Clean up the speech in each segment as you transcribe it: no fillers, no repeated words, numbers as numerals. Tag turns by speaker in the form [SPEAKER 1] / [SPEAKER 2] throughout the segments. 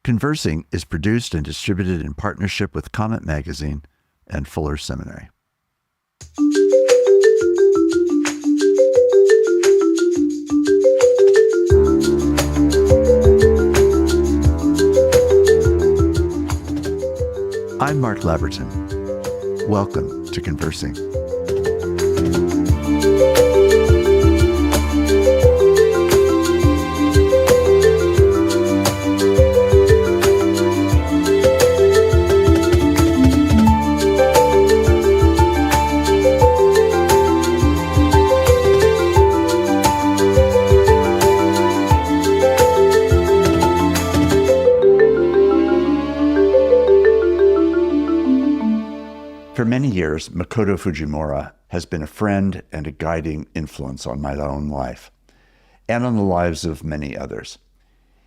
[SPEAKER 1] Conversing is produced and distributed in partnership with Comet Magazine and Fuller Seminary. I'm Mark Labberton. Welcome to Conversing. For many years, Makoto Fujimura has been a friend and a guiding influence on my own life, and on the lives of many others.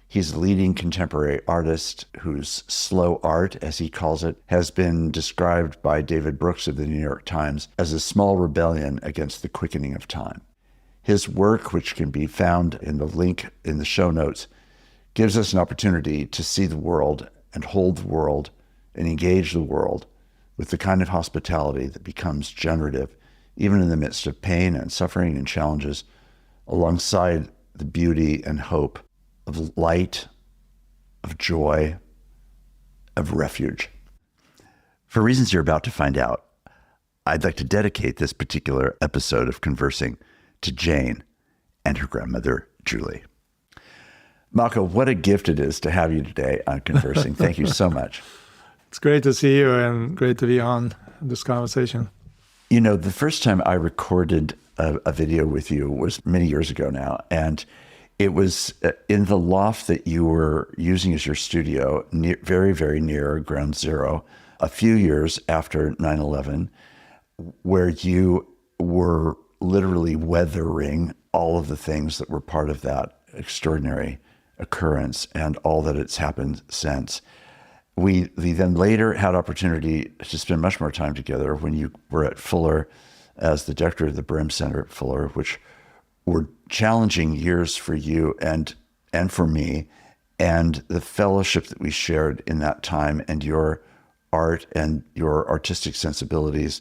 [SPEAKER 1] He's a leading contemporary artist whose slow art, as he calls it, has been described by David Brooks of the New York Times as a small rebellion against the quickening of time. His work, which can be found in the link in the show notes, gives us an opportunity to see the world and hold the world and engage the world with the kind of hospitality that becomes generative, even in the midst of pain and suffering and challenges, alongside the beauty and hope of light, of joy, of refuge. For reasons you're about to find out, I'd like to dedicate this particular episode of Conversing to Jane and her grandmother, Julie. Mako, what a gift it is to have you today on Conversing. Thank you so much.
[SPEAKER 2] It's great to see you and great to be on this conversation.
[SPEAKER 1] You know, the first time I recorded a video with you was many years ago now, and it was in the loft that you were using as your studio, very, very near Ground Zero, a few years after 9/11, where you were literally weathering all of the things that were part of that extraordinary occurrence and all that it's happened since. We then later had opportunity to spend much more time together when you were at Fuller as the director of the Brim Center at Fuller, which were challenging years for you and for me, and the fellowship that we shared in that time and your art and your artistic sensibilities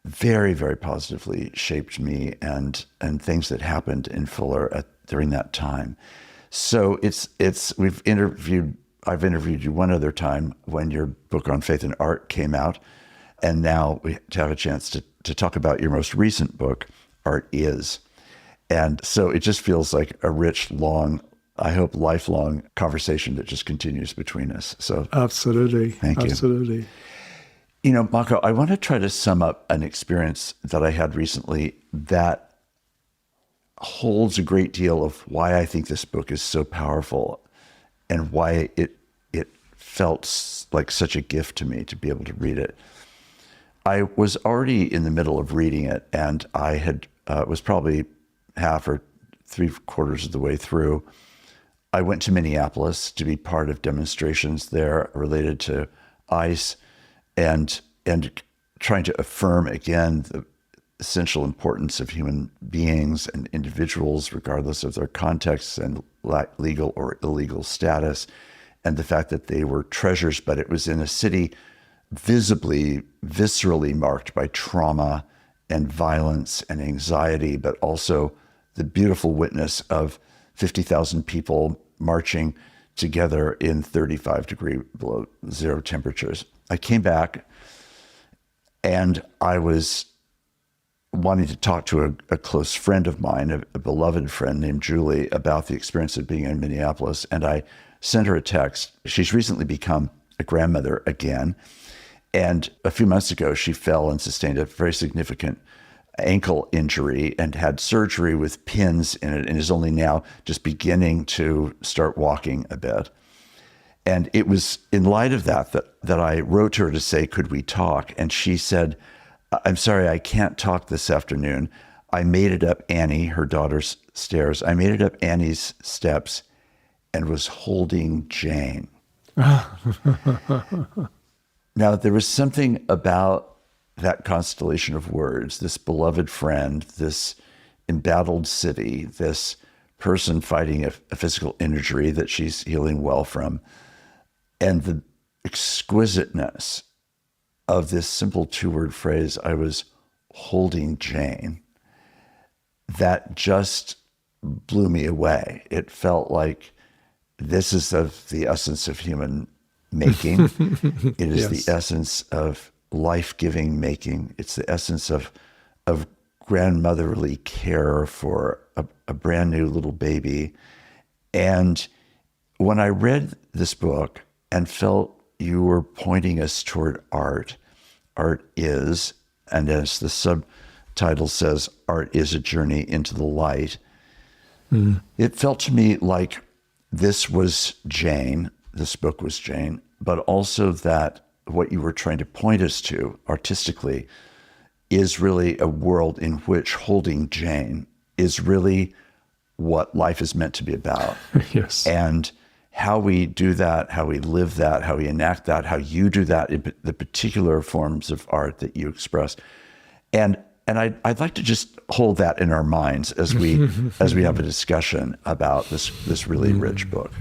[SPEAKER 1] very, very positively shaped me and things that happened in Fuller during that time. So I've interviewed you one other time when your book on faith and art came out, and now we have a chance to talk about your most recent book, Art Is. And so it just feels like a rich, long, I hope lifelong conversation that just continues between us. So
[SPEAKER 2] absolutely.
[SPEAKER 1] Thank you.
[SPEAKER 2] Absolutely.
[SPEAKER 1] You know, Mako, I want to try to sum up an experience that I had recently that holds a great deal of why I think this book is so powerful and why it felt like such a gift to me to be able to read it. I was already in the middle of reading it, and I had was probably half or three-quarters of the way through. I went to Minneapolis to be part of demonstrations there related to ICE and trying to affirm again the essential importance of human beings and individuals, regardless of their contexts and legal or illegal status, and the fact that they were treasures, but it was in a city visibly, viscerally marked by trauma and violence and anxiety, but also the beautiful witness of 50,000 people marching together in 35 degree below zero temperatures. I came back and I was wanting to talk to a close friend of mine, a beloved friend named Julie, about the experience of being in Minneapolis. And I sent her a text. She's recently become a grandmother again. And a few months ago, she fell and sustained a very significant ankle injury and had surgery with pins in it and is only now just beginning to start walking a bit. And it was in light of that I wrote to her to say, could we talk? And she said, I'm sorry, I can't talk this afternoon. I made it up Annie, her daughter's stairs. I made it up Annie's steps and was holding Jane. Now, there was something about that constellation of words, this beloved friend, this embattled city, this person fighting a physical injury that she's healing well from, and the exquisiteness of this simple 2-word phrase, I was holding Jane, that just blew me away. It felt like this is of the essence of human making. It is
[SPEAKER 2] Yes.
[SPEAKER 1] the essence of life-giving making. It's the essence of grandmotherly care for a brand new little baby. And when I read this book and felt you were pointing us toward art is, and as the subtitle says, art is a journey into the light. It felt to me like this was Jane, this book was Jane, but also that what you were trying to point us to artistically is really a world in which holding Jane is really what life is meant to be about.
[SPEAKER 2] Yes.
[SPEAKER 1] And how we do that, how we live that, how we enact that, how you do that, in the particular forms of art that you express. And I'd like to just hold that in our minds as we have a discussion about this really rich book.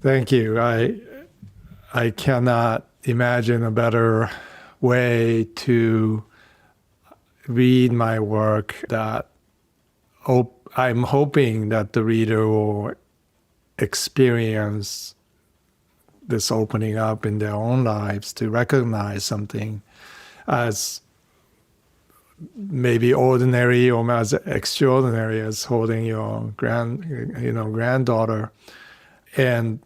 [SPEAKER 2] Thank you. I cannot imagine a better way to read my work that I'm hoping that the reader will experience this opening up in their own lives, to recognize something as maybe ordinary or as extraordinary as holding your granddaughter. And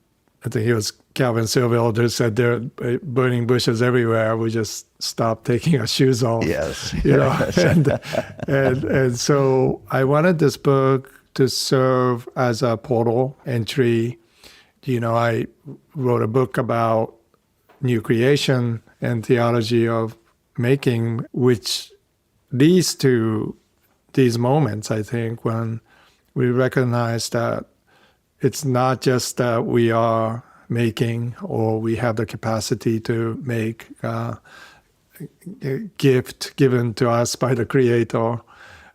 [SPEAKER 2] I think it was Calvin Silverfield who said there are burning bushes everywhere. We just stop taking our shoes off.
[SPEAKER 1] Yes.
[SPEAKER 2] And so I wanted this book to serve as a portal entry. I wrote a book about new creation and theology of making, which leads to these moments, I think, when we recognize that it's not just that we are making or we have the capacity to make a gift given to us by the Creator,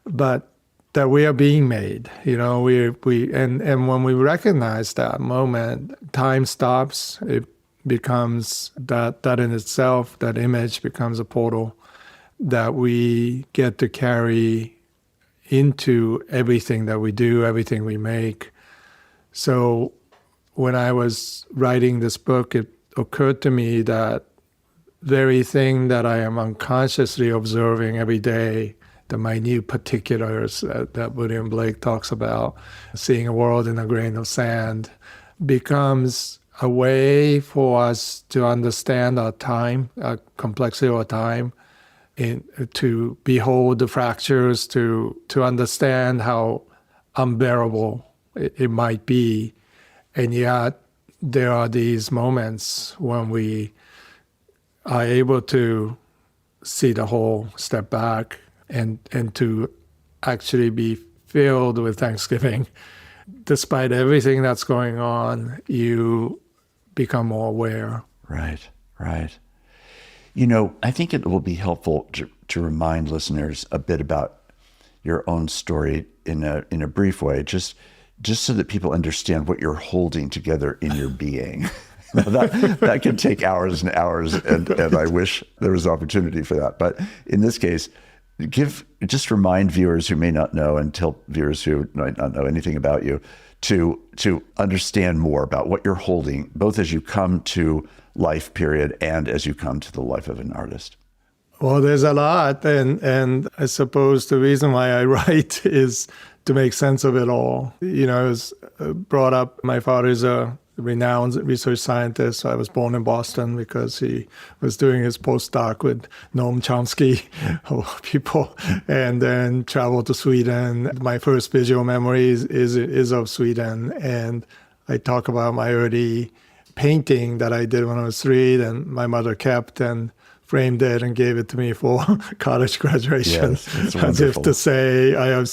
[SPEAKER 2] but that we are being made. And when we recognize that moment, time stops. It becomes that in itself, that image becomes a portal that we get to carry into everything that we do, everything we make. So when I was writing this book, it occurred to me that very thing that I am unconsciously observing every day, the minute particulars that William Blake talks about, seeing a world in a grain of sand, becomes a way for us to understand our time, complexity of our time, to behold the fractures, to understand how unbearable it might be. And yet there are these moments when we are able to see the whole, step back, and to actually be filled with thanksgiving. Despite everything that's going on, you become more aware.
[SPEAKER 1] Right. I think it will be helpful to remind listeners a bit about your own story in a brief way, just so that people understand what you're holding together in your being. that can take hours and hours, and I wish there was opportunity for that. But in this case, just remind viewers who may not know, and tell viewers who might not know anything about you, to understand more about what you're holding, both as you come to life period and as you come to the life of an artist.
[SPEAKER 2] Well, there's a lot, and I suppose the reason why I write is to make sense of it all. I was brought up, my father's a renowned research scientist. I was born in Boston because he was doing his postdoc with Noam Chomsky, people, and then traveled to Sweden. My first visual memory is of Sweden, and I talk about my early painting that I did when I was 3, and my mother kept and framed it and gave it to me for college graduation.
[SPEAKER 1] Yes,
[SPEAKER 2] as if to say, I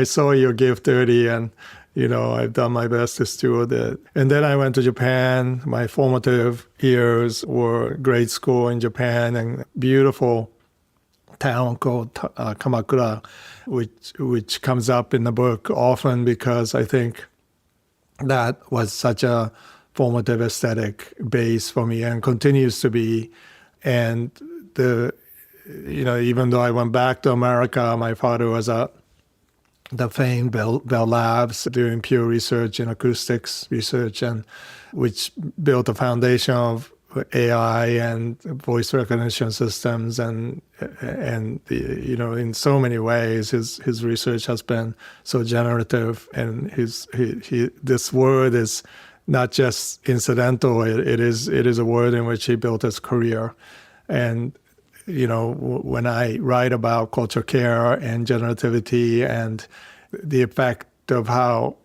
[SPEAKER 2] saw your gift early, and I've done my best to steward it. And then I went to Japan. My formative years were grade school in Japan, and beautiful town called Kamakura, which comes up in the book often because I think that was such a formative aesthetic base for me and continues to be. And even though I went back to America, my father was at the famed Bell Labs doing pure research in acoustics research, and which built a foundation of AI and voice recognition systems, and in so many ways his research has been so generative, and this word is not just incidental. It is a word in which he built his career. And when I write about culture care and generativity and the effect of how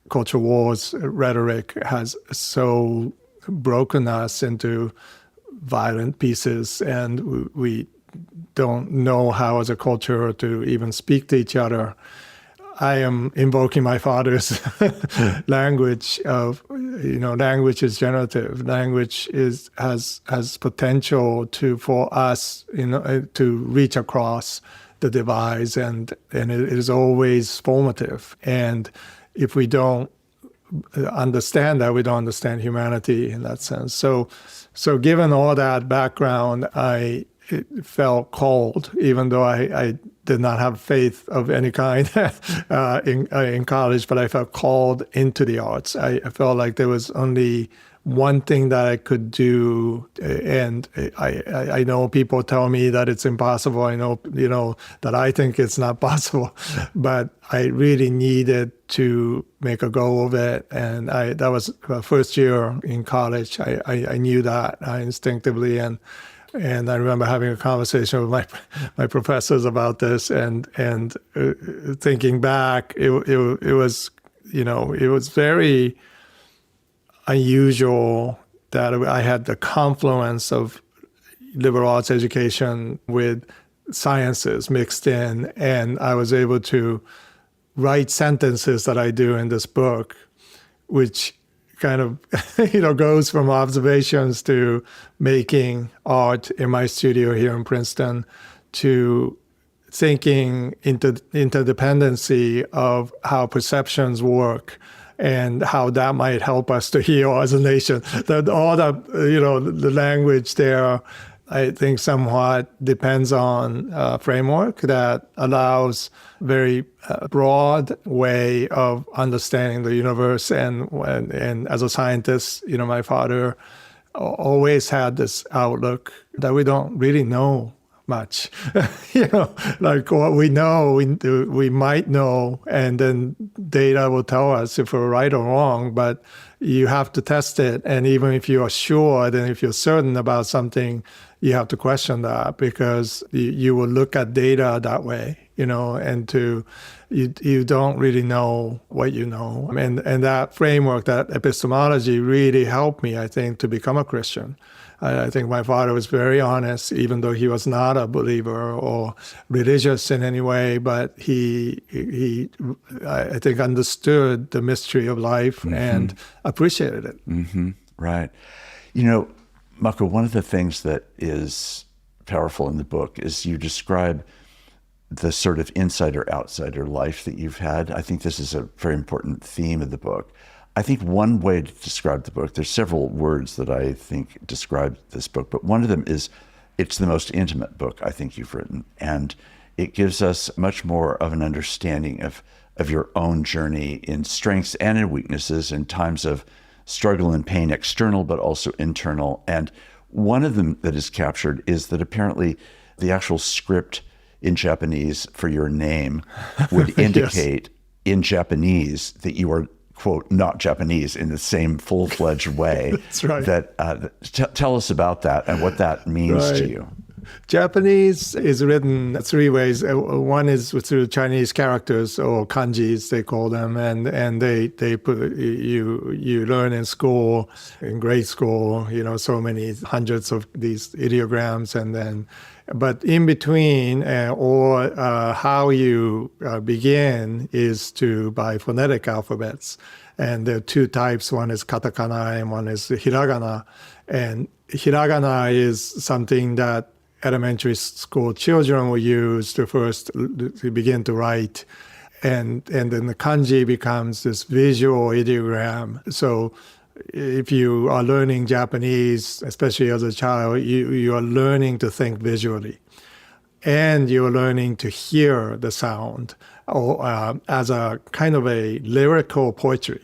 [SPEAKER 2] culture wars rhetoric has so broken us into violent pieces, and we don't know how as a culture to even speak to each other, I am invoking my father's language of, language is generative. Language has potential for us, to reach across the divides, and it is always formative. And if we don't understand that, we don't understand humanity in that sense. So given all that background, I felt called, even though I did not have faith of any kind in college, but I felt called into the arts. I felt like there was only one thing that I could do, and I know people tell me that it's impossible. I know, that I think it's not possible, but I really needed to make a go of it. And that was my first year in college. I knew that instinctively, and I remember having a conversation with my professors about this, and thinking back, it was very unusual that I had the confluence of liberal arts education with sciences mixed in, and I was able to write sentences that I do in this book, which kind of goes from observations to making art in my studio here in Princeton, to thinking into interdependency of how perceptions work and how that might help us to heal as a nation. All the language there, I think, somewhat depends on a framework that allows very broad way of understanding the universe. And as a scientist, my father always had this outlook that we don't really know much. Like what we know, we might know, and then data will tell us if we're right or wrong, but you have to test it. And even if you are sure, then if you're certain about something, you have to question that, because you will look at data that way, and you don't really know what you know. And that framework, that epistemology really helped me, I think, to become a Christian. I think my father was very honest, even though he was not a believer or religious in any way, but he I think, understood the mystery of life and appreciated it.
[SPEAKER 1] Mm-hmm. Right. Mako, one of the things that is powerful in the book is you describe the sort of insider-outsider life that you've had. I think this is a very important theme of the book. I think one way to describe the book, there's several words that I think describe this book, but one of them is it's the most intimate book I think you've written. And it gives us much more of an understanding of your own journey in strengths and in weaknesses, in times of struggle and pain, external but also internal. And one of them that is captured is that apparently the actual script in Japanese for your name would indicate in Japanese that you are, quote, not Japanese in the same full-fledged way.
[SPEAKER 2] That's right.
[SPEAKER 1] Tell us about that and what that means to you.
[SPEAKER 2] Japanese is written three ways. One is through Chinese characters, or kanjis they call them, and they put you learn in school, in grade school, so many hundreds of these ideograms, but in between, or how you begin is by phonetic alphabets. And there are two types. One is katakana and one is hiragana. And hiragana is something that elementary school children will use to begin to write. And then the kanji becomes this visual ideogram. So if you are learning Japanese, especially as a child, you are learning to think visually. And you're learning to hear the sound or as a kind of a lyrical poetry.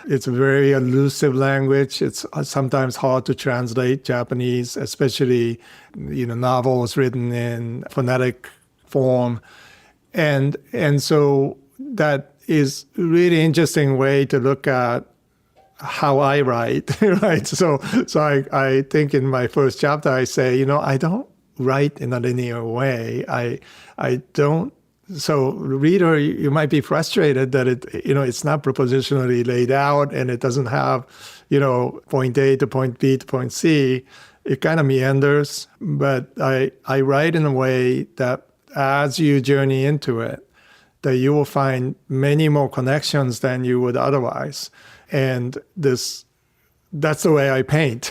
[SPEAKER 2] It's a very elusive language. It's sometimes hard to translate Japanese, especially novels written in phonetic form. And so that is a really interesting way to look at how I write, right? So I think in my first chapter I say, I don't write in a linear way. I don't. So reader, you might be frustrated that it's not propositionally laid out and it doesn't have, point A to point B to point C. It kind of meanders, but I write in a way that as you journey into it, that you will find many more connections than you would otherwise. And that's the way I paint,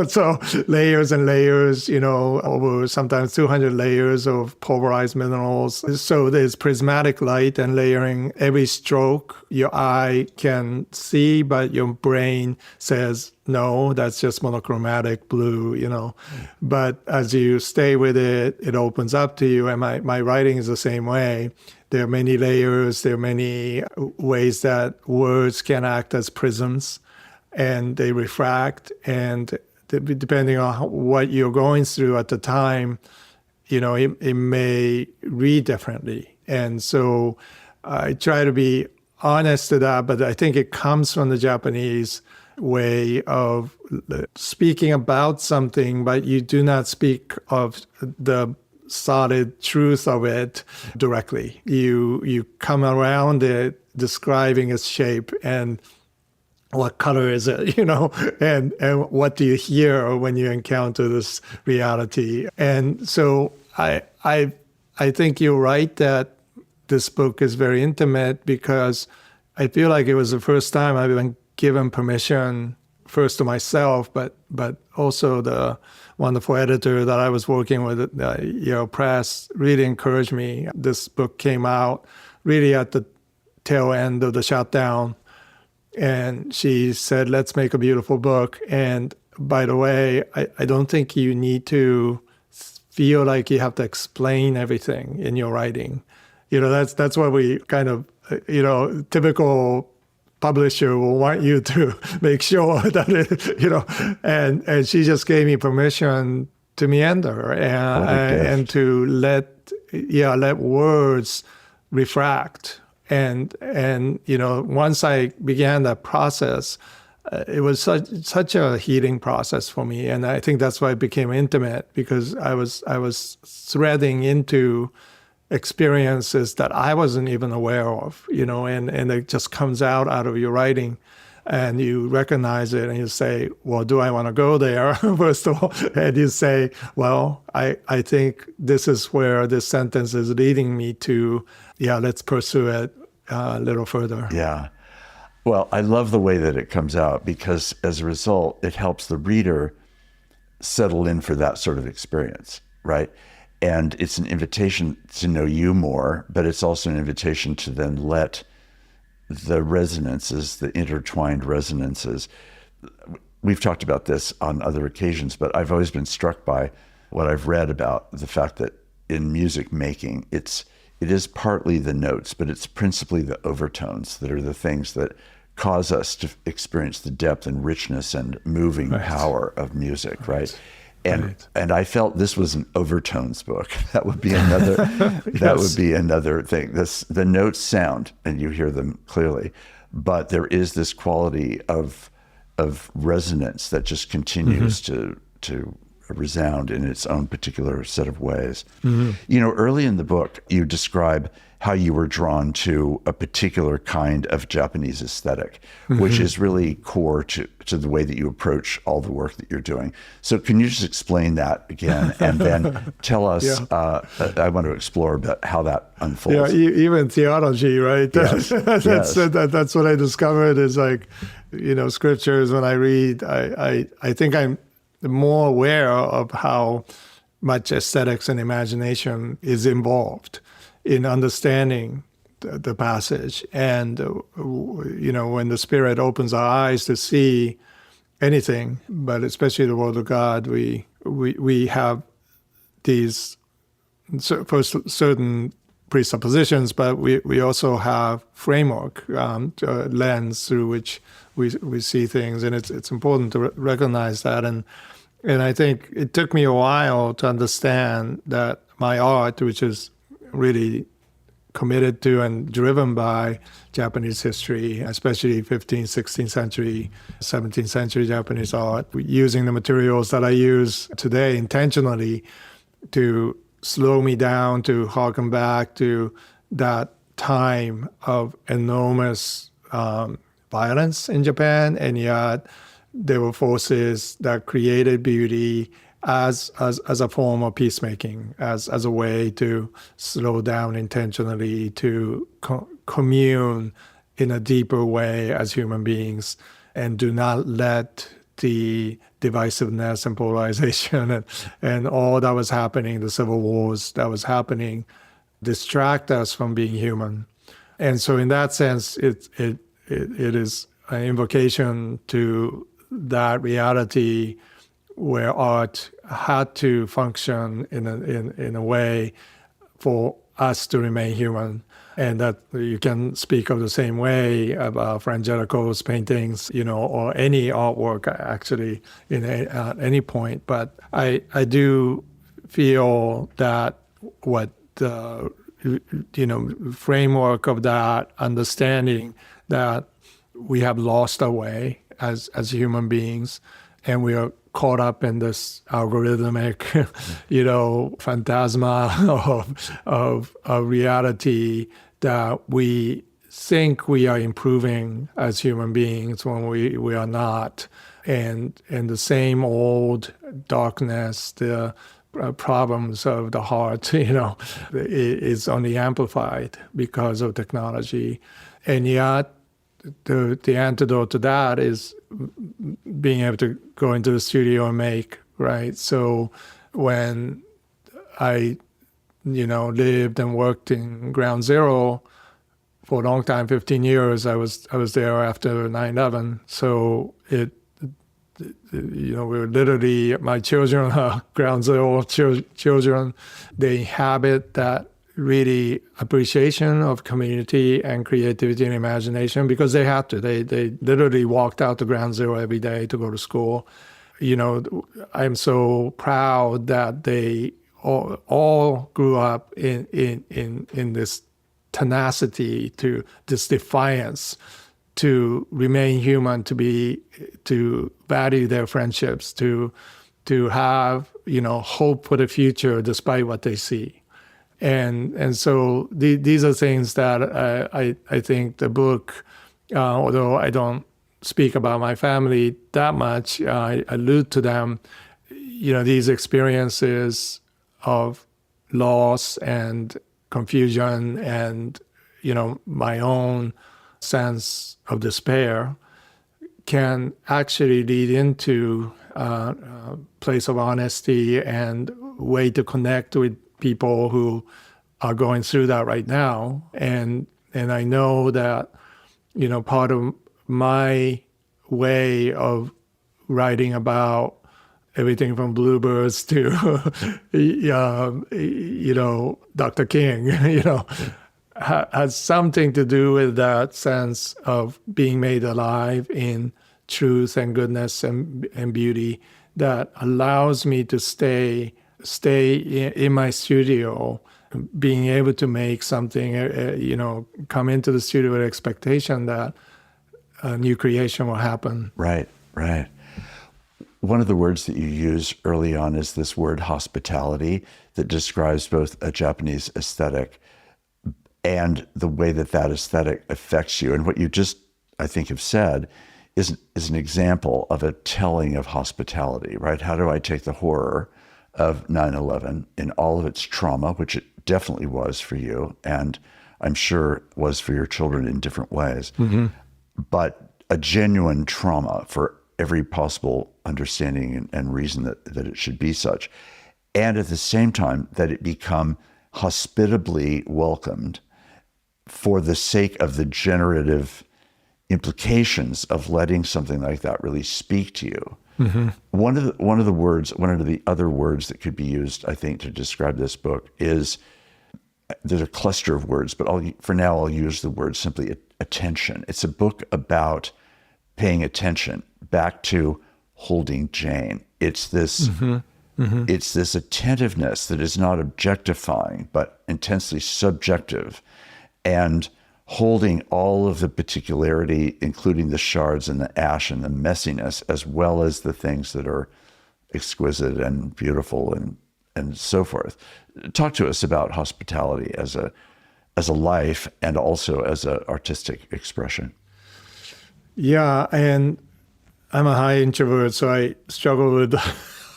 [SPEAKER 2] so layers and layers, over sometimes 200 layers of pulverized minerals. So there's prismatic light and layering. Every stroke your eye can see, but your brain says, no, that's just monochromatic blue, But as you stay with it, it opens up to you. And my writing is the same way. There are many layers. There are many ways that words can act as prisms. And they refract, and depending on what you're going through at the time, it may read differently. And so I try to be honest to that, but I think it comes from the Japanese way of speaking about something, but you do not speak of the solid truth of it directly. You come around it, describing its shape and what color is it, and what do you hear when you encounter this reality? And so I think you're right that this book is very intimate, because I feel like it was the first time I've been given permission, first to myself, but also the wonderful editor that I was working with at Yale Press really encouraged me. This book came out really at the tail end of the shutdown. And she said, let's make a beautiful book. And by the way, I don't think you need to feel like you have to explain everything in your writing. That's what we kind of, typical publisher will want you to make sure that and she just gave me permission to meander and to let words refract. And once I began that process, it was such a healing process for me, and I think that's why it became intimate, because I was threading into experiences that I wasn't even aware of, and it just comes out of your writing, and you recognize it, and you say, well, do I want to go there, first of all? And you say, well, I think this is where this sentence is leading me to, let's pursue it a little further.
[SPEAKER 1] Yeah. Well, I love the way that it comes out, because as a result, it helps the reader settle in for that sort of experience, right? And it's an invitation to know you more, but it's also an invitation to then let the resonances, the intertwined resonances. We've talked about this on other occasions, but I've always been struck by what I've read about the fact that in music making, it is partly the notes, but it's principally the overtones that are the things that cause us to experience the depth and richness and moving power of music, right? And I felt this was an overtones book. That would be another that would be another thing. The notes sound and you hear them clearly, but there is this quality of resonance that just continues to resound in its own particular set of ways. Early in the book, you describe how you were drawn to a particular kind of Japanese aesthetic, which is really core to the way that you approach all the work that you're doing. So can you just explain that again, and then tell us, I want to explore about how that unfolds.
[SPEAKER 2] Yeah, even theology, right?
[SPEAKER 1] Yes.
[SPEAKER 2] That's what I discovered is like, scriptures when I read, I think I'm more aware of how much aesthetics and imagination is involved in understanding the passage. And, when the Spirit opens our eyes to see anything, but especially the Word of God, we have these first certain presuppositions, but we also have framework, lens through which we see things, and it's important to recognize that. And I think it took me a while to understand that my art, which is really committed to and driven by Japanese history, especially 15th, 16th century, 17th century Japanese art, using the materials that I use today intentionally to slow me down, to harken back to that time of enormous violence in Japan, and yet there were forces that created beauty as a form of peacemaking, as a way to slow down intentionally, to commune in a deeper way as human beings, and do not let the divisiveness and polarization and all that was happening, the civil wars that was happening, distract us from being human. And so in that sense, it is an invocation to that reality where art had to function in a way for us to remain human. And that you can speak of the same way about Frangelico's paintings, or any artwork actually at any point. But I do feel that what the framework of that understanding that we have lost our way as human beings, and we are caught up in this algorithmic, phantasma of reality that we think we are improving as human beings when we are not. And the same old darkness, the problems of the heart, is only amplified because of technology. And yet, the antidote to that is being able to go into the studio and make, right? So when I, lived and worked in Ground Zero for a long time, 15 years, I was there after 9/11. So we were literally, my children are Ground Zero children. They inhabit that really appreciation of community and creativity and imagination because they had to. They literally walked out to Ground Zero every day to go to school. I'm so proud that they all grew up in this tenacity, to this defiance, to remain human, to value their friendships, to have hope for the future despite what they see. And so these are things that I think the book, although I don't speak about my family that much, I allude to them, these experiences of loss and confusion and, my own sense of despair can actually lead into a place of honesty and way to connect with people who are going through that right now. And I know that, part of my way of writing about everything from bluebirds to, Dr. King, has something to do with that sense of being made alive in truth and goodness and beauty that allows me to stay in my studio, being able to make something, come into the studio with expectation that a new creation will happen.
[SPEAKER 1] Right. One of the words that you use early on is this word hospitality that describes both a Japanese aesthetic and the way that aesthetic affects you. And what you just, I think, have said is an example of a telling of hospitality, right? How do I take the horror of 9/11 in all of its trauma, which it definitely was for you, and I'm sure was for your children in different ways, but a genuine trauma for every possible understanding and reason that it should be such. And at the same time, that it become hospitably welcomed for the sake of the generative implications of letting something like that really speak to you. One of the other words that could be used, I think, to describe this book is, there's a cluster of words, but for now I'll use the word simply attention. It's a book about paying attention, back to holding Jane. It's this it's this attentiveness that is not objectifying, but intensely subjective, and holding all of the particularity, including the shards and the ash and the messiness, as well as the things that are exquisite and beautiful and so forth. Talk to us about hospitality as a life and also as an artistic expression.
[SPEAKER 2] Yeah, and I'm a high introvert, so I struggle with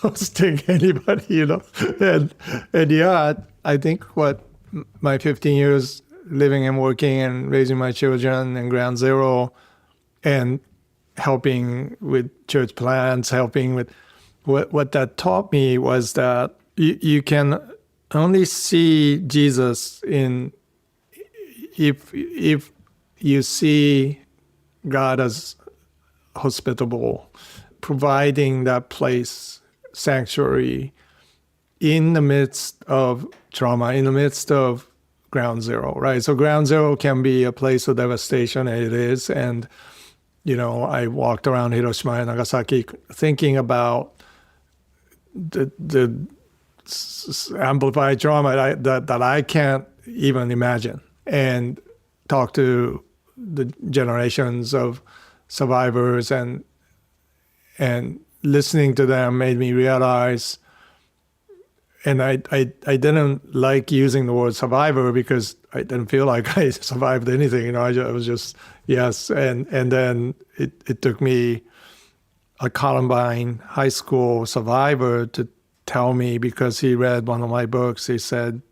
[SPEAKER 2] hosting anybody, And yeah, I think what my 15 years living and working and raising my children in Ground Zero and helping with church plants, helping with what that taught me was that you can only see Jesus if you see God as hospitable, providing that place, sanctuary, in the midst of trauma, in the midst of Ground Zero, right? So Ground Zero can be a place of devastation, and it is. And, I walked around Hiroshima and Nagasaki thinking about the amplified trauma that I can't even imagine, and talk to the generations of survivors, and listening to them made me realize, and I didn't like using the word survivor because I didn't feel like I survived anything. I was just, yes. And then it took me a Columbine high school survivor to tell me, because he read one of my books, he said,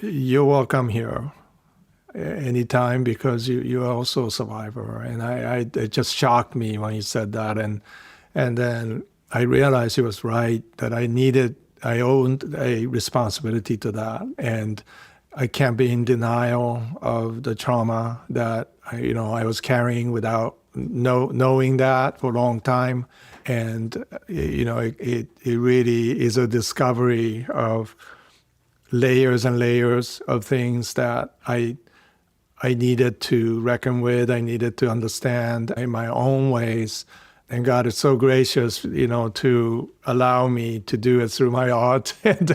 [SPEAKER 2] you're welcome here anytime, because you're also a survivor. And it just shocked me when he said that. And then I realized he was right, that I owned a responsibility to that. And I can't be in denial of the trauma that I was carrying without knowing that for a long time. And it really is a discovery of layers and layers of things that I needed to reckon with, I needed to understand in my own ways. And God is so gracious, to allow me to do it through my art and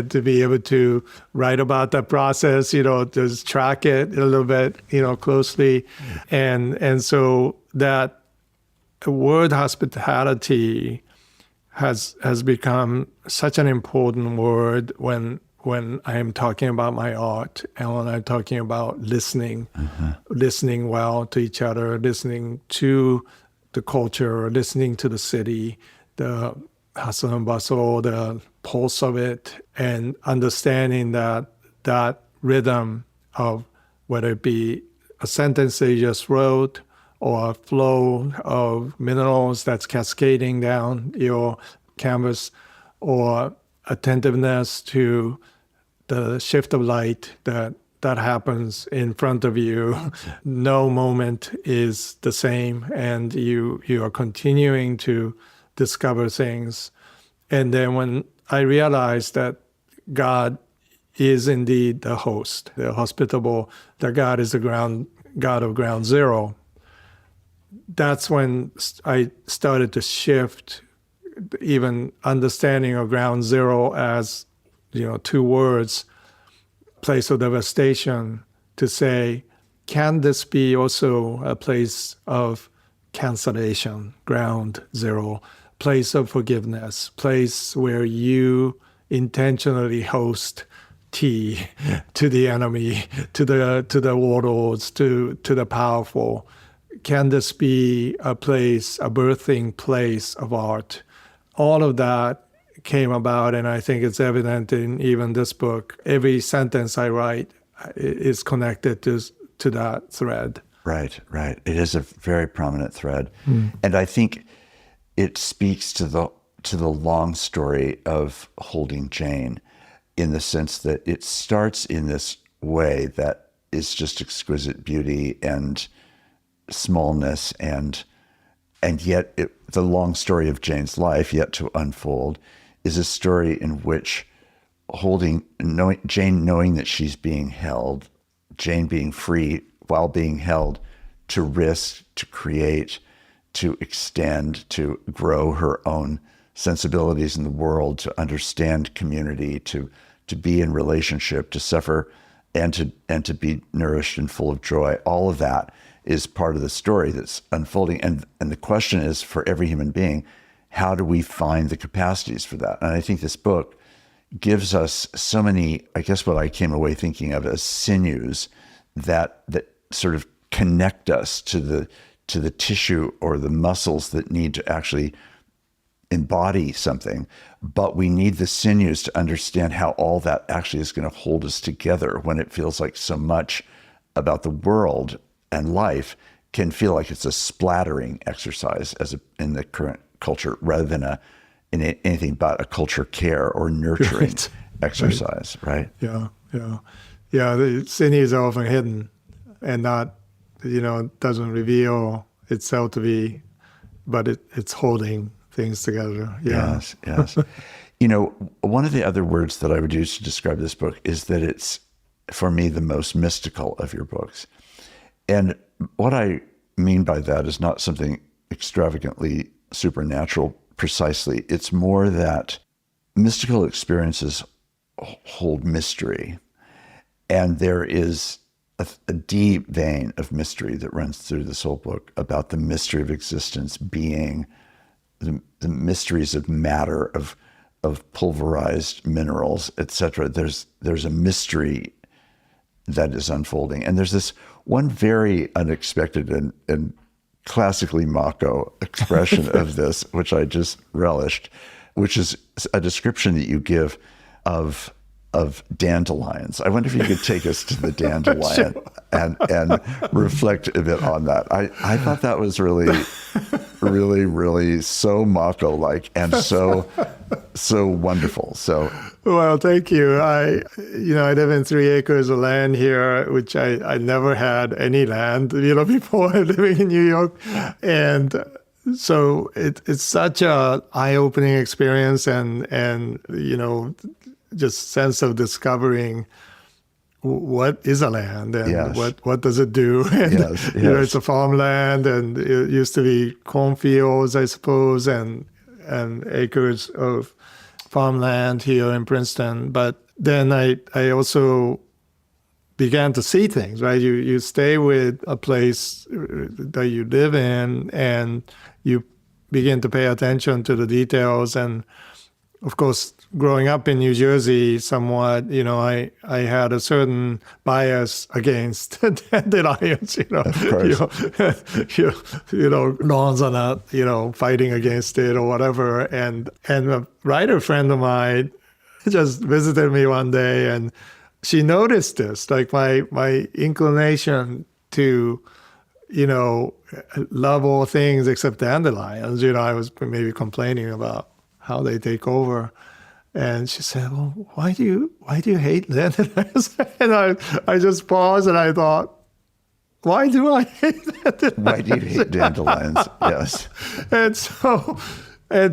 [SPEAKER 2] to be able to write about that process, just track it a little bit, closely. And so that word hospitality has become such an important word when I'm talking about my art, and when I'm talking about listening well to each other, listening to the culture, listening to the city, the hustle and bustle, the pulse of it, and understanding that rhythm of whether it be a sentence that you just wrote or a flow of minerals that's cascading down your canvas, or attentiveness to the shift of light that happens in front of you. No moment is the same, and you are continuing to discover things. And then when I realized that God is indeed the host, the hospitable, that God is the God of Ground Zero, that's when I started to shift even understanding of Ground Zero as, two words, place of devastation, to say, can this be also a place of cancellation, Ground Zero, place of forgiveness, place where you intentionally host tea to the enemy, to the warlords, to the powerful? Can this be a place, a birthing place of art? All of that came about, and I think it's evident in even this book. Every sentence I write is connected to that thread.
[SPEAKER 1] Right. It is a very prominent thread. And I think it speaks to the long story of holding Jane, in the sense that it starts in this way that is just exquisite beauty and smallness, and yet the long story of Jane's life yet to unfold is a story in which Jane knowing that she's being held, Jane being free while being held, to risk, to create, to extend, to grow her own sensibilities in the world, to understand community, to be in relationship, to suffer, and to be nourished and full of joy. All of that is part of the story that's unfolding. And the question is, for every human being, how do we find the capacities for that? And I think this book gives us so many, I guess what I came away thinking of as sinews that sort of connect us to the tissue or the muscles that need to actually embody something. But we need the sinews to understand how all that actually is going to hold us together when it feels like so much about the world and life can feel like it's a splattering exercise in the current culture rather than anything but a culture care or nurturing exercise, right?
[SPEAKER 2] Yeah. The sinews are often hidden and not, doesn't reveal itself to be, but it's holding things together. Yeah.
[SPEAKER 1] Yes. One of the other words that I would use to describe this book is that it's, for me, the most mystical of your books. And what I mean by that is not something extravagantly supernatural precisely. It's more that mystical experiences hold mystery. And there is a deep vein of mystery that runs through this whole book about the mystery of existence, being, the mysteries of matter, of pulverized minerals, etc. There's a mystery that is unfolding. And there's this one very unexpected and classically Mako expression of this, which I just relished, which is a description that you give of dandelions. I wonder if you could take us to the dandelion and reflect a bit on that. I thought that was really, really, really so Mako-like and so wonderful. So,
[SPEAKER 2] well, thank you. I live in 3 acres of land here, which I never had any land, before living in New York. And so it's such a eye-opening experience and just sense of discovering what is a land and what does it do. And, it's a farmland, and it used to be cornfields, I suppose, and acres of farmland here in Princeton. But then I also began to see things, right? You stay with a place that you live in, and you begin to pay attention to the details. And of course, growing up in New Jersey, somewhat, I had a certain bias against dandelions.
[SPEAKER 1] Of course.
[SPEAKER 2] Lawns are not, fighting against it or whatever. And a writer friend of mine just visited me one day, and she noticed this, like my inclination to, love all things except dandelions. I was maybe complaining about how they take over. And she said, well, why do you hate dandelions? And I just paused and I thought, why do I hate dandelions?
[SPEAKER 1] Why do you hate dandelions? Yes.
[SPEAKER 2] And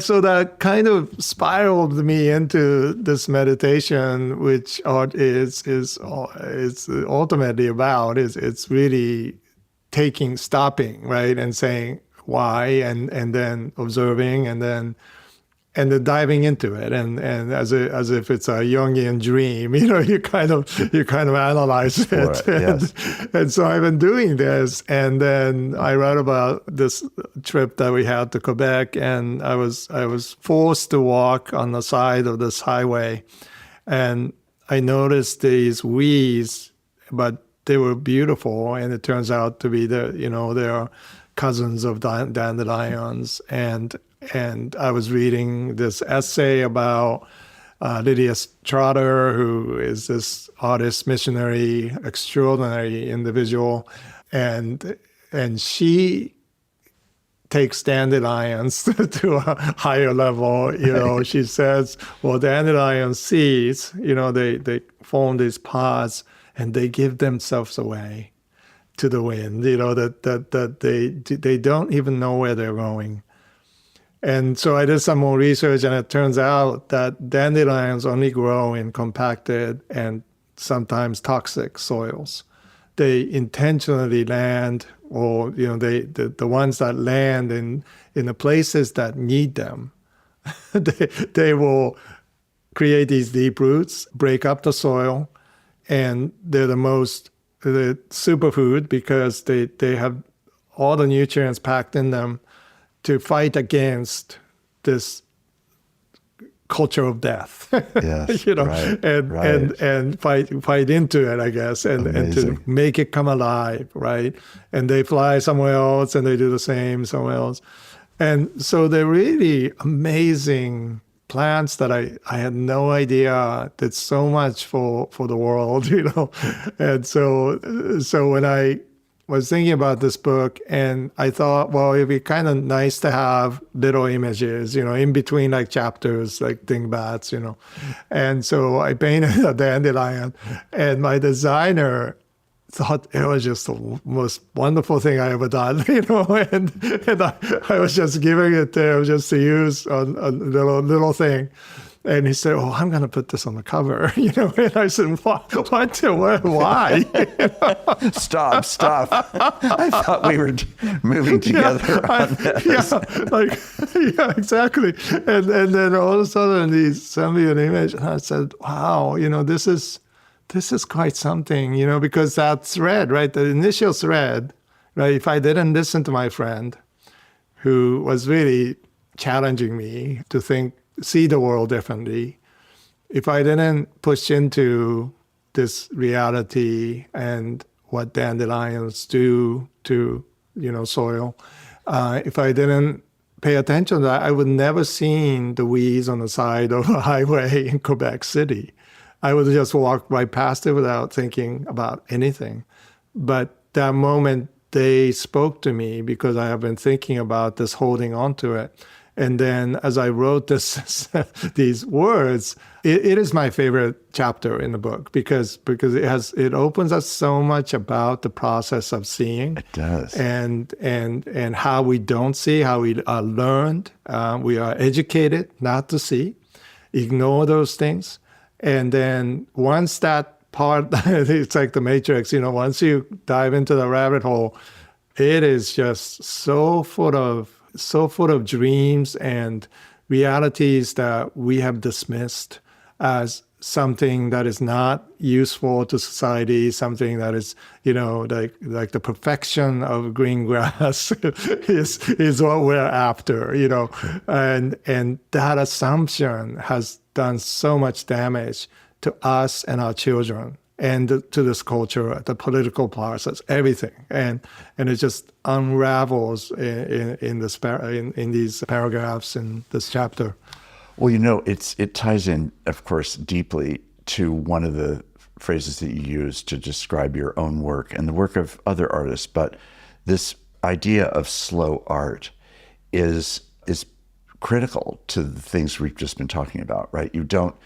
[SPEAKER 2] so that kind of spiraled me into this meditation, which art is ultimately about. It's really stopping, right, and saying why, and then observing, and then diving into it, and as if it's a Jungian dream, you kind of analyze it, and so I've been doing this, and then I wrote about this trip that we had to Quebec, and I was forced to walk on the side of this highway, and I noticed these weeds, but they were beautiful, and it turns out to be they're cousins of dandelions, and I was reading this essay about Lydia Trotter, who is this artist, missionary, extraordinary individual, and she takes dandelions to a higher level. She says, well, dandelion seeds, they form these pods, and they give themselves away to the wind, that they don't even know where they're going. And so I did some more research, and it turns out that dandelions only grow in compacted and sometimes toxic soils. They intentionally land, or the ones that land in the places that need them, they will create these deep roots, break up the soil, and they're the superfood because they have all the nutrients packed in them to fight against this culture of death,
[SPEAKER 1] Yes,
[SPEAKER 2] and fight into it, I guess, and to make it come alive, right? And they fly somewhere else, and they do the same somewhere else. And so they're really amazing plants that I had no idea did so much for the world, And so when I was thinking about this book, and I thought, well, it'd be kind of nice to have little images, in between like chapters, like dingbats, And so I painted a dandelion, and my designer thought it was just the most wonderful thing I ever done, and I was just giving it to him just to use on a little thing. And he said, "Oh, I'm going to put this on the cover," And I said, "What? Why?"
[SPEAKER 3] Stop! I thought we were moving together on this.
[SPEAKER 2] Exactly. And then all of a sudden he sent me an image, and I said, "Wow, this is quite something," because that thread, right, the initial thread, right. If I didn't listen to my friend, who was really challenging me to see the world differently, if I didn't push into this reality and what dandelions do to, soil, if I didn't pay attention to that, I would never seen the weeds on the side of a highway in Quebec City. I would just walk right past it without thinking about anything. But that moment, they spoke to me because I have been thinking about this, holding on to it. And then as I wrote these words, it is my favorite chapter in the book because it opens us so much about the process of seeing.
[SPEAKER 1] It does.
[SPEAKER 2] And how we don't see, how we are learned. We are educated not to see, ignore those things. And then once that part, it's like the Matrix, once you dive into the rabbit hole, it is just so full of dreams and realities that we have dismissed as something that is not useful to society, something that is, like the perfection of green grass is what we're after, and that assumption has done so much damage to us and our children and to this culture, the political process, everything, and it just unravels in these paragraphs in this chapter.
[SPEAKER 1] Well, it ties in, of course, deeply to one of the phrases that you use to describe your own work and the work of other artists. But this idea of slow art is critical to the things we've just been talking about, right? You don't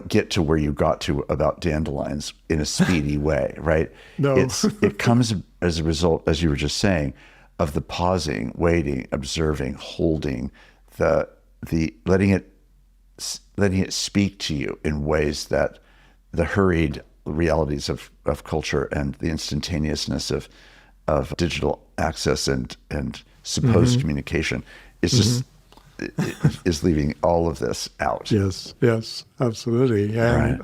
[SPEAKER 1] get to where you got to about dandelions in a speedy way, right?
[SPEAKER 2] No.
[SPEAKER 1] It comes as a result, as you were just saying, of the pausing, waiting, observing, holding, the letting it speak to you in ways that the hurried realities of culture and the instantaneousness of digital access and supposed communication is just is leaving all of this out.
[SPEAKER 2] Yes, absolutely.
[SPEAKER 1] Right.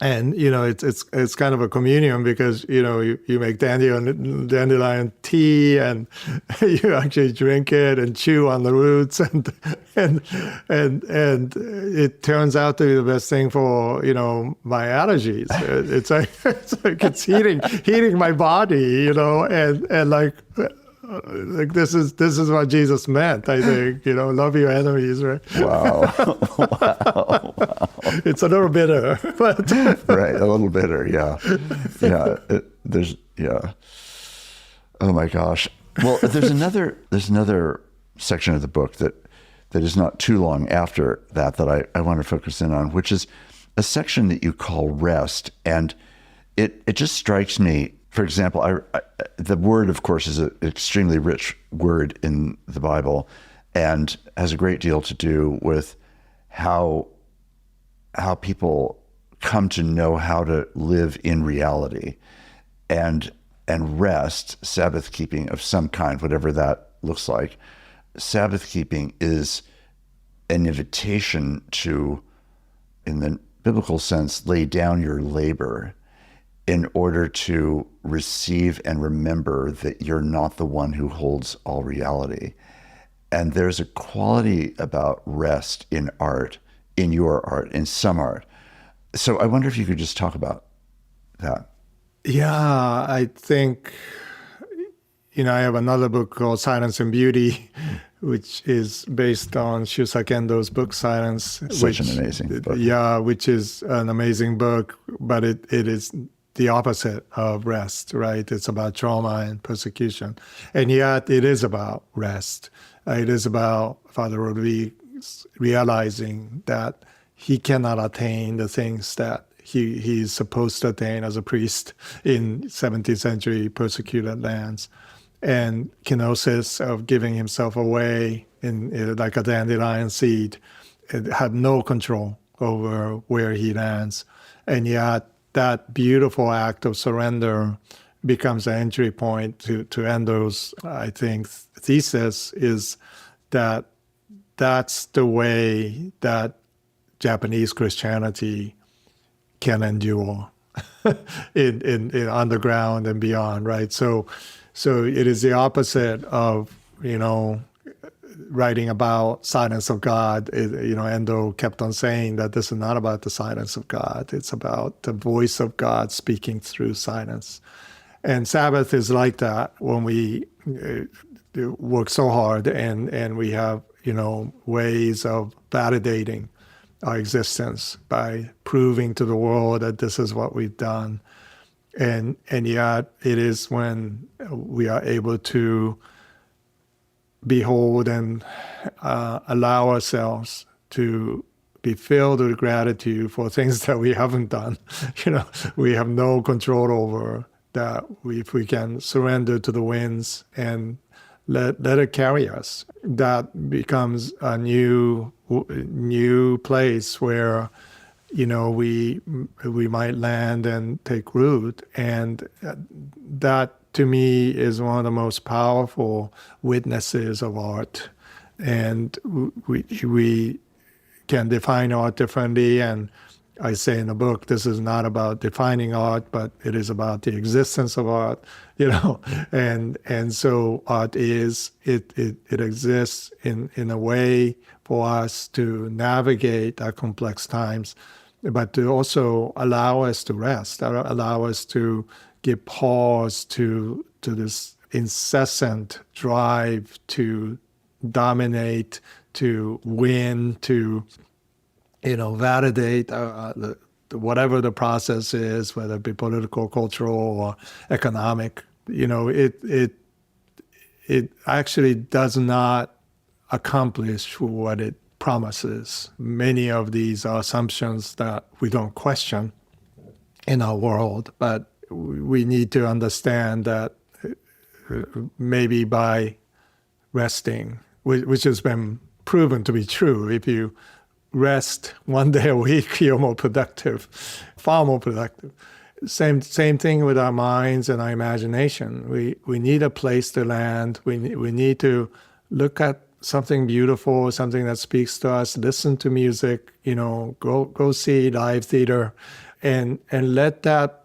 [SPEAKER 2] And it's kind of a communion because you make dandelion tea and you actually drink it and chew on the roots and it turns out to be the best thing for my allergies. It's heating my body, and like this is what Jesus meant, I think. Love your enemies, right?
[SPEAKER 1] Wow.
[SPEAKER 2] It's a little bitter, but
[SPEAKER 1] right, a little bitter, yeah. Oh my gosh. Well, there's another section of the book that is not too long after that I want to focus in on, which is a section that you call rest. And it just strikes me, for example, the word, of course, is an extremely rich word in the Bible and has a great deal to do with how people come to know how to live in reality and rest, Sabbath keeping of some kind, whatever that looks like. Sabbath keeping is an invitation to, in the biblical sense, lay down your labor in order to receive and remember that you're not the one who holds all reality. And there's a quality about rest in art, in your art, in some art. So I wonder if you could just talk about that.
[SPEAKER 2] Yeah, I think, I have another book called Silence and Beauty, which is based on Shusaku Endo's book Silence.
[SPEAKER 1] Such an amazing book.
[SPEAKER 2] Yeah, which is an amazing book, but it is the opposite of rest, right? It's about trauma and persecution. And yet it is about rest. It is about Father Rodriguez realizing that he cannot attain the things that he's supposed to attain as a priest in 17th century persecuted lands. And kenosis of giving himself away in like a dandelion seed, it had no control over where he lands. And yet that beautiful act of surrender becomes an entry point to Endo's, I think, thesis is that that's the way that Japanese Christianity can endure in underground and beyond, right? So it is the opposite of, writing about silence of God. Endo kept on saying that this is not about the silence of God. It's about the voice of God speaking through silence. And Sabbath is like that when we work so hard and we have, ways of validating our existence by proving to the world that this is what we've done. And yet it is when we are able to behold and allow ourselves to be filled with gratitude for things that we haven't done, we have no control over, that if we can surrender to the winds and let it carry us, that becomes a new place where, we might land and take root. And that, to me, is one of the most powerful witnesses of art. And we can define art differently. And I say in the book, this is not about defining art, but it is about the existence of art, And so art is, it exists in a way for us to navigate our complex times, but to also allow us to rest, allow us to give pause to this incessant drive to dominate, to win, to validate whatever the process is, whether it be political, cultural, or economic. It actually does not accomplish what it promises. Many of these are assumptions that we don't question in our world, but we need to understand that maybe by resting, which has been proven to be true, if you rest one day a week, you're more productive, far more productive. Same thing with our minds and our imagination. We need a place to land. We need to look at something beautiful, something that speaks to us, listen to music, go see live theater, and let that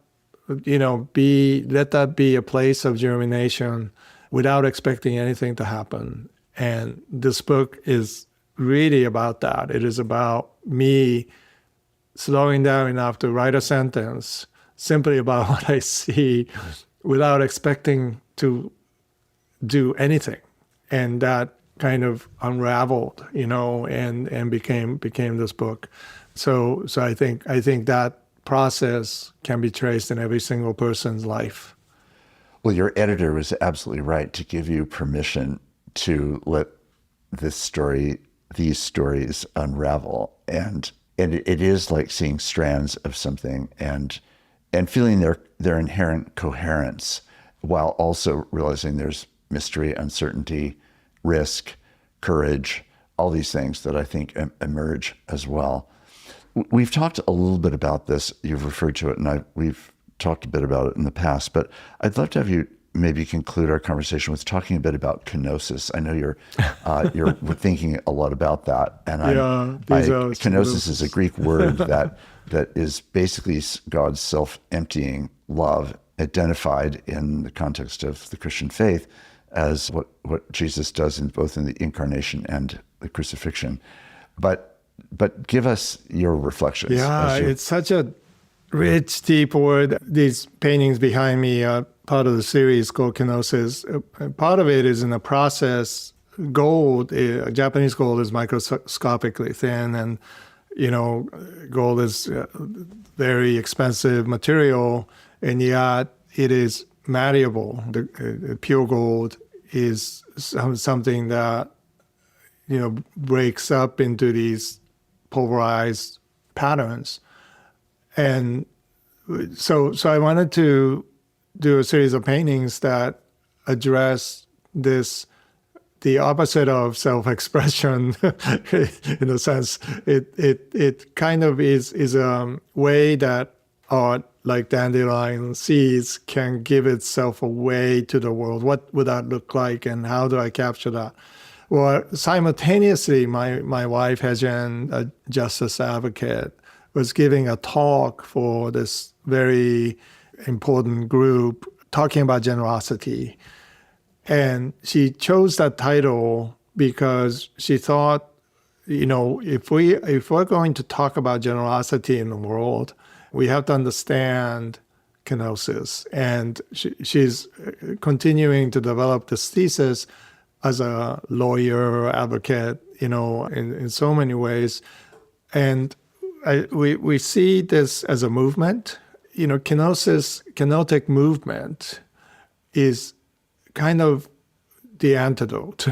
[SPEAKER 2] be a place of germination without expecting anything to happen. And this book is really about that. It is about me slowing down enough to write a sentence simply about what I see without expecting to do anything. And that kind of unraveled, and became this book. So I think that process can be traced in every single person's life.
[SPEAKER 1] Well, your editor was absolutely right to give you permission to let these stories unravel. And it is like seeing strands of something and and feeling their inherent coherence, while also realizing there's mystery, uncertainty, risk, courage, all these things that I think emerge as well. We've talked a little bit about this. You've referred to it, and we've talked a bit about it in the past, but I'd love to have you maybe conclude our conversation with talking a bit about kenosis. I know you're thinking a lot about that, and kenosis is a Greek word that is basically God's self-emptying love, identified in the context of the Christian faith as what Jesus does both in the incarnation and the crucifixion. But give us your reflections.
[SPEAKER 2] Yeah, it's such a rich, deep word. These paintings behind me are part of the series called Kenosis. Part of it is in the process. Gold, Japanese gold, is microscopically thin, and gold is very expensive material, and yet it is malleable. The pure gold is something that breaks up into these polarized patterns. And so I wanted to do a series of paintings that address this, the opposite of self-expression. In a sense, it kind of is a way that art, like dandelion seeds, can give itself away to the world. What would that look like, and how do I capture that? Well, simultaneously, my wife, Hye-Jen, a justice advocate, was giving a talk for this very important group talking about generosity. And she chose that title because she thought, if we're going to talk about generosity in the world, we have to understand kenosis. And she's continuing to develop this thesis as a lawyer, advocate, in so many ways. And we see this as a movement. Kenosis, kenotic movement is kind of the antidote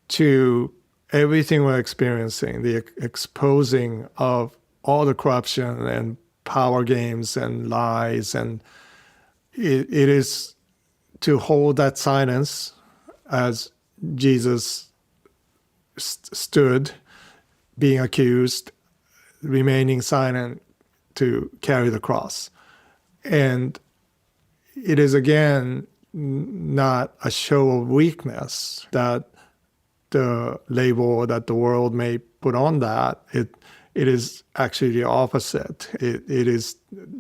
[SPEAKER 2] to everything we're experiencing, the exposing of all the corruption and power games and lies. And it is to hold that silence as Jesus stood, being accused, remaining silent to carry the cross. And it is, again, not a show of weakness that the label that the world may put on that. It is actually the opposite. It is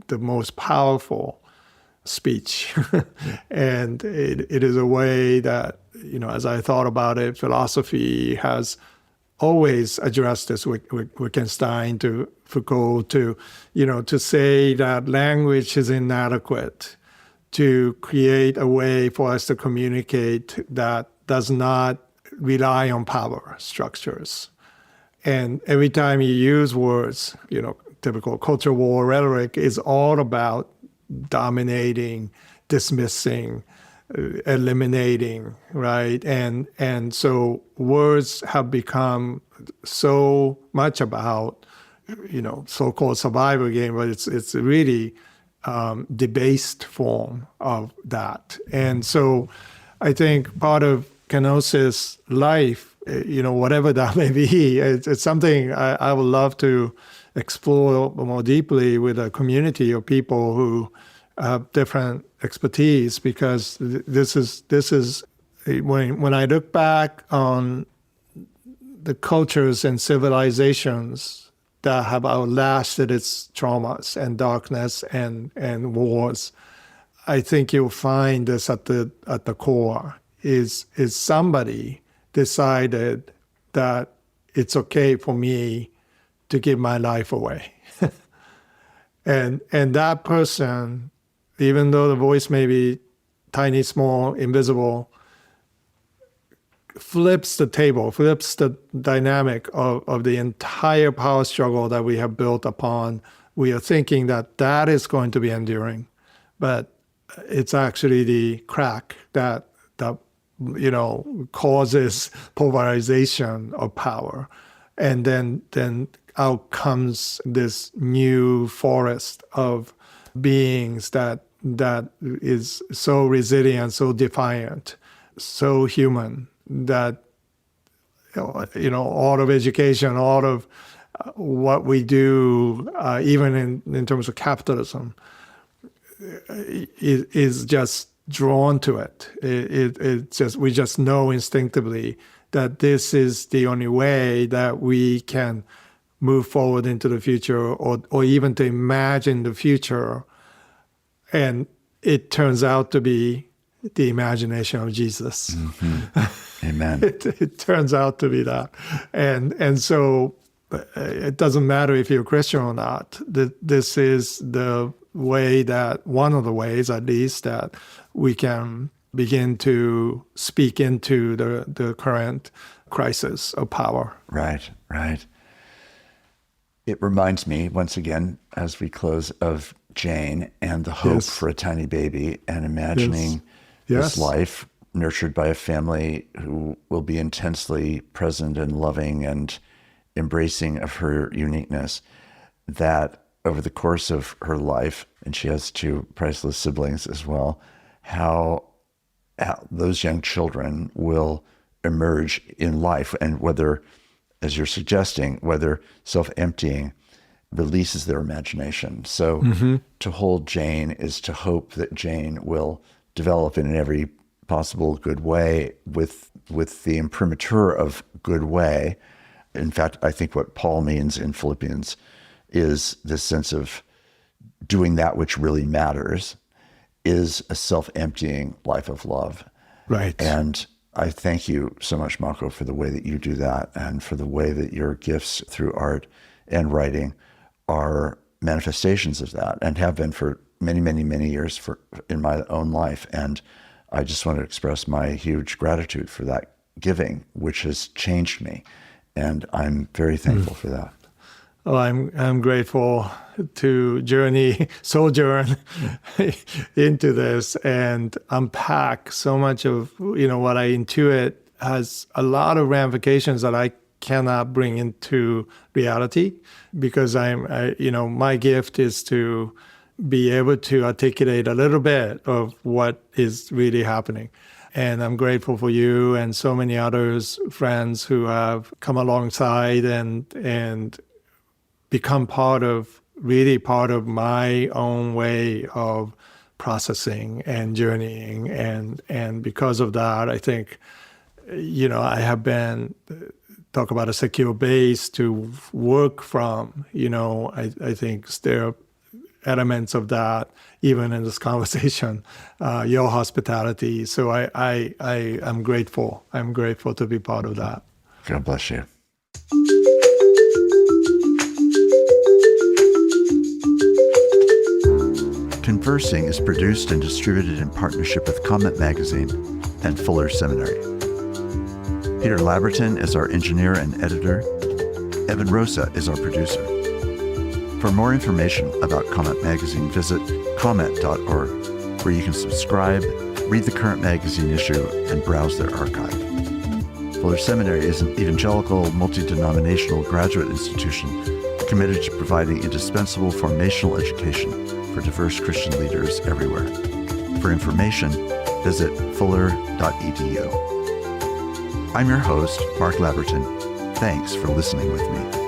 [SPEAKER 2] the most powerful speech. And it is a way that, as I thought about it, philosophy has always addressed this, Wittgenstein to Foucault, to say that language is inadequate to create a way for us to communicate that does not rely on power structures. And every time you use words, typical culture war rhetoric is all about dominating, dismissing, eliminating, right? And so words have become so much about, so-called survival game, but it's really debased form of that. And so I think part of kenosis life, whatever that may be, it's something I would love to explore more deeply with a community of people who have different expertise, because this is when I look back on the cultures and civilizations that have outlasted its traumas and darkness and wars, I think you'll find this at the core is somebody decided that it's okay for me to give my life away. and that person, even though the voice may be tiny, small, invisible, flips the table, flips the dynamic of the entire power struggle that we have built upon. We are thinking that is going to be enduring, but it's actually the crack that causes polarization of power. And then out comes this new forest of beings that is so resilient, so defiant, so human that all of education, all of what we do, even in terms of capitalism, is just drawn to it. We just know instinctively that this is the only way that we can move forward into the future, or even to imagine the future. And it turns out to be the imagination of Jesus.
[SPEAKER 1] Mm-hmm. Amen.
[SPEAKER 2] It turns out to be that. And so it doesn't matter if you're a Christian or not. This is the way, that one of the ways at least, that we can begin to speak into the current crisis of power.
[SPEAKER 1] Right. It reminds me, once again, as we close, of Jane and the hope for a tiny baby, and imagining this life nurtured by a family who will be intensely present and loving and embracing of her uniqueness, that over the course of her life, and she has 2 priceless siblings as well, how those young children will emerge in life, and whether, as you're suggesting, whether self-emptying releases their imagination. So to hold Jane is to hope that Jane will develop in every possible good way, with the imprimatur of good way. In fact, I think what Paul means in Philippians is this sense of doing that which really matters, is a self-emptying life of love.
[SPEAKER 2] Right.
[SPEAKER 1] And I thank you so much, Mako, for the way that you do that, and for the way that your gifts through art and writing are manifestations of that, and have been for many, many, many years in my own life. And I just want to express my huge gratitude for that giving, which has changed me. And I'm very thankful for that.
[SPEAKER 2] Well, I'm grateful to sojourn into this and unpack so much of what I intuit has a lot of ramifications that I cannot bring into reality, because my gift is to be able to articulate a little bit of what is really happening. And I'm grateful for you and so many others, friends who have come alongside and become part of my own way of processing and journeying. And because of that, I think, I have been, talk about a secure base to work from. I think there are elements of that even in this conversation, your hospitality. So I'm grateful. I'm grateful to be part of that.
[SPEAKER 1] God bless you. Conversing is produced and distributed in partnership with Comment Magazine and Fuller Seminary. Peter Labberton is our engineer and editor. Evan Rosa is our producer. For more information about Comment Magazine, visit comment.org, where you can subscribe, read the current magazine issue, and browse their archive. Fuller Seminary is an evangelical, multi-denominational graduate institution committed to providing indispensable formational education for diverse Christian leaders everywhere. For information, visit fuller.edu. I'm your host, Mark Labberton. Thanks for listening with me.